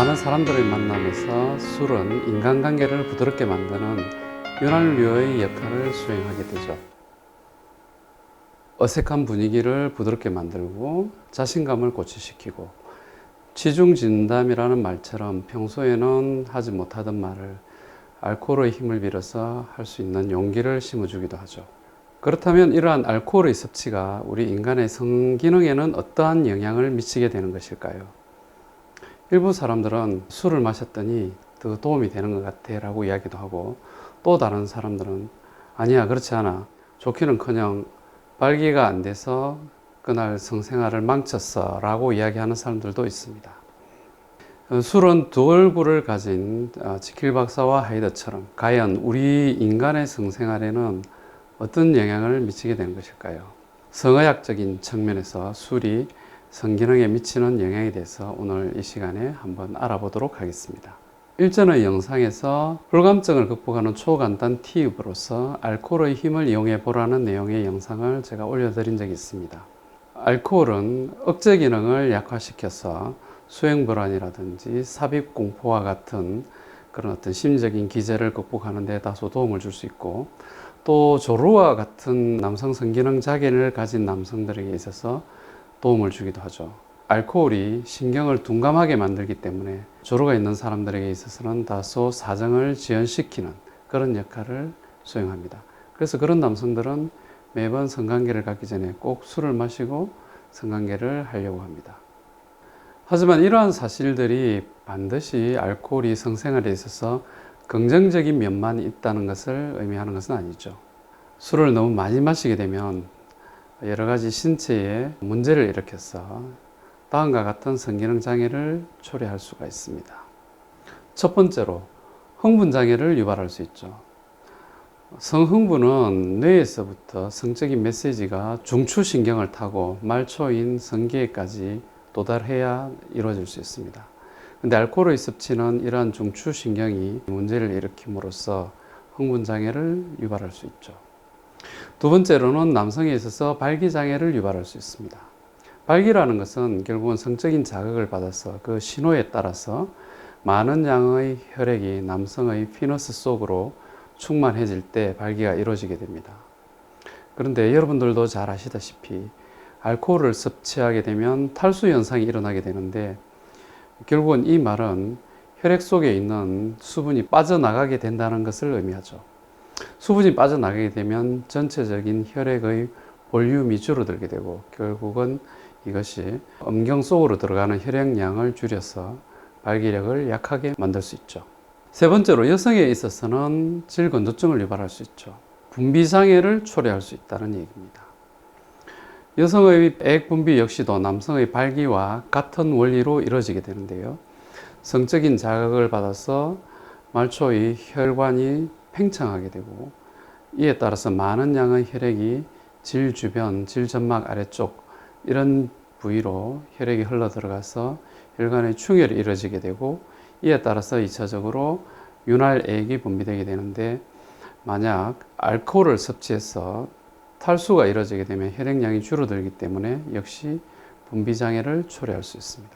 많은 사람들을 만나면서 술은 인간관계를 부드럽게 만드는 윤활유의 역할을 수행하게 되죠. 어색한 분위기를 부드럽게 만들고 자신감을 고취시키고 취중진담이라는 말처럼 평소에는 하지 못하던 말을 알코올의 힘을 빌어서 할 수 있는 용기를 심어주기도 하죠. 그렇다면 이러한 알코올의 섭취가 우리 인간의 성기능에는 어떠한 영향을 미치게 되는 것일까요? 일부 사람들은 술을 마셨더니 더 도움이 되는 것 같아 라고 이야기도 하고, 또 다른 사람들은 아니야, 그렇지 않아, 좋기는커녕 발기가 안 돼서 그날 성생활을 망쳤어 라고 이야기하는 사람들도 있습니다. 술은 두 얼굴을 가진 지킬 박사와 하이드처럼 과연 우리 인간의 성생활에는 어떤 영향을 미치게 되는 것일까요? 성의학적인 측면에서 술이 성기능에 미치는 영향에 대해서 오늘 이 시간에 한번 알아보도록 하겠습니다. 일전의 영상에서 혈감증을 극복하는 초간단 팁으로서 알코올의 힘을 이용해 보라는 내용의 영상을 제가 올려드린 적이 있습니다. 알코올은 억제 기능을 약화시켜서 수행불안이라든지 삽입공포와 같은 그런 어떤 심리적인 기제를 극복하는 데 다소 도움을 줄 수 있고, 또 조루와 같은 남성 성기능 장애를 가진 남성들에게 있어서 도움을 주기도 하죠. 알코올이 신경을 둔감하게 만들기 때문에 조루가 있는 사람들에게 있어서는 다소 사정을 지연시키는 그런 역할을 수행합니다. 그래서 그런 남성들은 매번 성관계를 갖기 전에 꼭 술을 마시고 성관계를 하려고 합니다. 하지만 이러한 사실들이 반드시 알코올이 성생활에 있어서 긍정적인 면만 있다는 것을 의미하는 것은 아니죠. 술을 너무 많이 마시게 되면 여러 가지 신체에 문제를 일으켜서 다음과 같은 성기능 장애를 초래할 수가 있습니다. 첫 번째로 흥분 장애를 유발할 수 있죠. 성흥분은 뇌에서부터 성적인 메시지가 중추신경을 타고 말초인 성기에까지 도달해야 이루어질 수 있습니다. 근데 알코올의 섭취는 이러한 중추신경이 문제를 일으킴으로써 흥분장애를 유발할 수 있죠. 두 번째로는 남성에 있어서 발기장애를 유발할 수 있습니다. 발기라는 것은 결국은 성적인 자극을 받아서 그 신호에 따라서 많은 양의 혈액이 남성의 피너스 속으로 충만해질 때 발기가 이루어지게 됩니다. 그런데 여러분들도 잘 아시다시피 알코올을 섭취하게 되면 탈수 현상이 일어나게 되는데, 결국은 이 말은 혈액 속에 있는 수분이 빠져나가게 된다는 것을 의미하죠. 수분이 빠져나가게 되면 전체적인 혈액의 볼륨이 줄어들게 되고, 결국은 이것이 음경 속으로 들어가는 혈액량을 줄여서 발기력을 약하게 만들 수 있죠. 세 번째로 여성에 있어서는 질건조증을 유발할 수 있죠. 분비장애를 초래할 수 있다는 얘기입니다. 여성의 액분비 역시도 남성의 발기와 같은 원리로 이루어지게 되는데요. 성적인 자극을 받아서 말초의 혈관이 팽창하게 되고, 이에 따라서 많은 양의 혈액이 질 주변, 질 점막 아래쪽 이런 부위로 혈액이 흘러 들어가서 혈관의 충혈이 이루어지게 되고, 이에 따라서 2차적으로 윤활액이 분비되게 되는데, 만약 알코올을 섭취해서 탈수가 이루어지게 되면 혈액량이 줄어들기 때문에 역시 분비장애를 초래할 수 있습니다.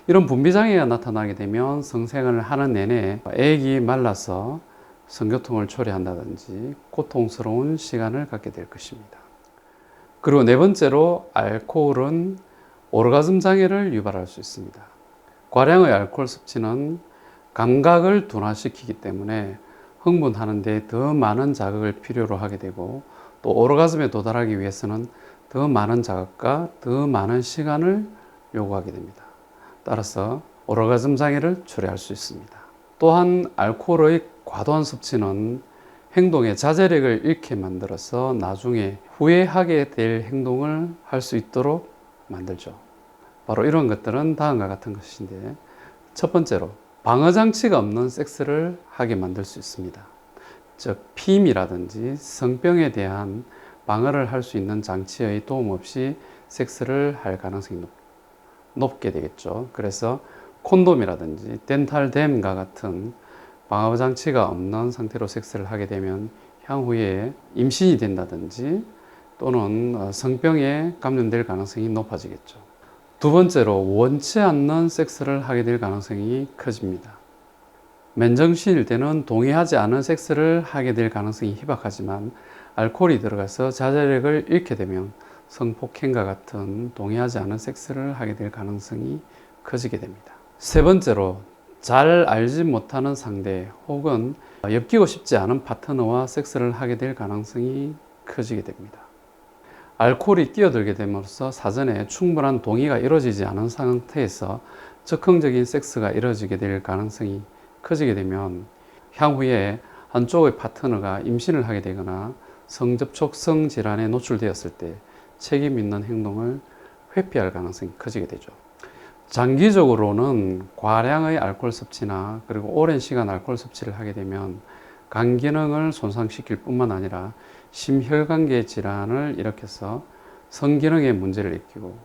이런 분비장애가 나타나게 되면 성생활을 하는 내내 액이 말라서 성교통을 초래한다든지 고통스러운 시간을 갖게 될 것입니다. 그리고 네 번째로 알코올은 오르가즘 장애를 유발할 수 있습니다. 과량의 알코올 섭취는 감각을 둔화시키기 때문에 흥분하는 데 더 많은 자극을 필요로 하게 되고, 또 오르가즘에 도달하기 위해서는 더 많은 자극과 더 많은 시간을 요구하게 됩니다. 따라서 오르가즘 장애를 초래할 수 있습니다. 또한 알코올의 과도한 섭취는 행동의 자제력을 잃게 만들어서 나중에 후회하게 될 행동을 할 수 있도록 만들죠. 바로 이런 것들은 다음과 같은 것인데, 첫 번째로 방어장치가 없는 섹스를 하게 만들 수 있습니다. 즉 피임이라든지 성병에 대한 방어를 할 수 있는 장치의 도움 없이 섹스를 할 가능성이 높게 되겠죠. 그래서 콘돔이라든지 덴탈댐과 같은 방어장치가 없는 상태로 섹스를 하게 되면 향후에 임신이 된다든지 또는 성병에 감염될 가능성이 높아지겠죠. 두 번째로 원치 않는 섹스를 하게 될 가능성이 커집니다. 맨정신일 때는 동의하지 않은 섹스를 하게 될 가능성이 희박하지만 알코올이 들어가서 자제력을 잃게 되면 성폭행과 같은 동의하지 않은 섹스를 하게 될 가능성이 커지게 됩니다. 세 번째로 잘 알지 못하는 상대 혹은 엮이고 싶지 않은 파트너와 섹스를 하게 될 가능성이 커지게 됩니다. 알코올이 끼어들게 됨으로써 사전에 충분한 동의가 이루어지지 않은 상태에서 적극적인 섹스가 이루어지게 될 가능성이 커지게 되면 향후에 한쪽의 파트너가 임신을 하게 되거나 성접촉성 질환에 노출되었을 때 책임 있는 행동을 회피할 가능성이 커지게 되죠. 장기적으로는 과량의 알코올 섭취나 그리고 오랜 시간 알코올 섭취를 하게 되면 간 기능을 손상시킬 뿐만 아니라 심혈관계 질환을 일으켜서 성기능에 문제를 일으키고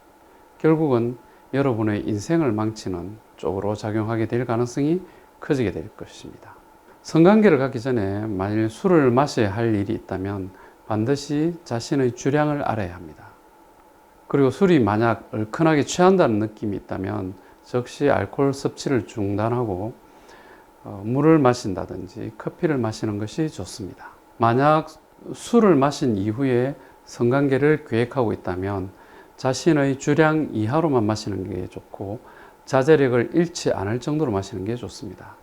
결국은 여러분의 인생을 망치는 쪽으로 작용하게 될 가능성이 커지게 될 것입니다. 성관계를 갖기 전에 만일 술을 마셔야 할 일이 있다면 반드시 자신의 주량을 알아야 합니다. 그리고 술이 만약 얼큰하게 취한다는 느낌이 있다면 즉시 알코올 섭취를 중단하고 물을 마신다든지 커피를 마시는 것이 좋습니다. 만약 술을 마신 이후에 성관계를 계획하고 있다면 자신의 주량 이하로만 마시는 게 좋고 자제력을 잃지 않을 정도로 마시는 게 좋습니다.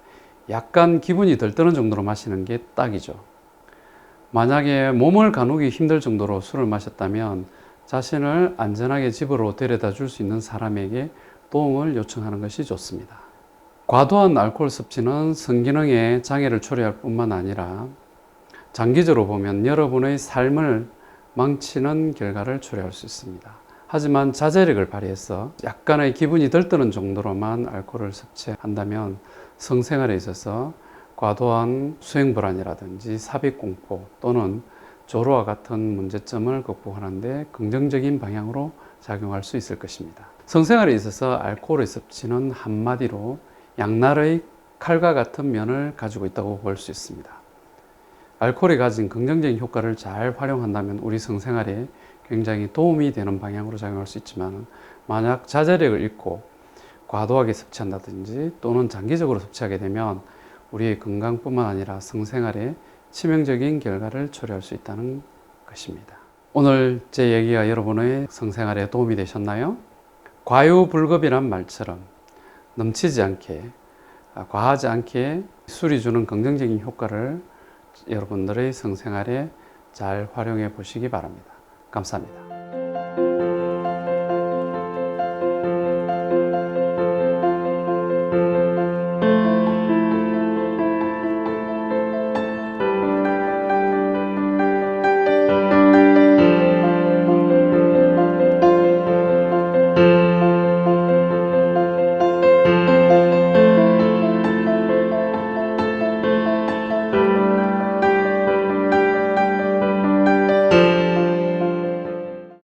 약간 기분이 들뜨는 정도로 마시는 게 딱이죠. 만약에 몸을 가누기 힘들 정도로 술을 마셨다면 자신을 안전하게 집으로 데려다 줄 수 있는 사람에게 도움을 요청하는 것이 좋습니다. 과도한 알코올 섭취는 성기능에 장애를 초래할 뿐만 아니라 장기적으로 보면 여러분의 삶을 망치는 결과를 초래할 수 있습니다. 하지만 자제력을 발휘해서 약간의 기분이 들뜨는 정도로만 알코올을 섭취한다면 성생활에 있어서 과도한 수행불안이라든지 삽입공포 또는 조로와 같은 문제점을 극복하는 데 긍정적인 방향으로 작용할 수 있을 것입니다. 성생활에 있어서 알코올의 섭취는 한마디로 양날의 칼과 같은 면을 가지고 있다고 볼 수 있습니다. 알코올이 가진 긍정적인 효과를 잘 활용한다면 우리 성생활에 굉장히 도움이 되는 방향으로 작용할 수 있지만 만약 자제력을 잃고 과도하게 섭취한다든지 또는 장기적으로 섭취하게 되면 우리의 건강뿐만 아니라 성생활에 치명적인 결과를 초래할 수 있다는 것입니다. 오늘 제 얘기가 여러분의 성생활에 도움이 되셨나요? 과유불급이란 말처럼 넘치지 않게, 과하지 않게 술이 주는 긍정적인 효과를 여러분들의 성생활에 잘 활용해 보시기 바랍니다. 감사합니다.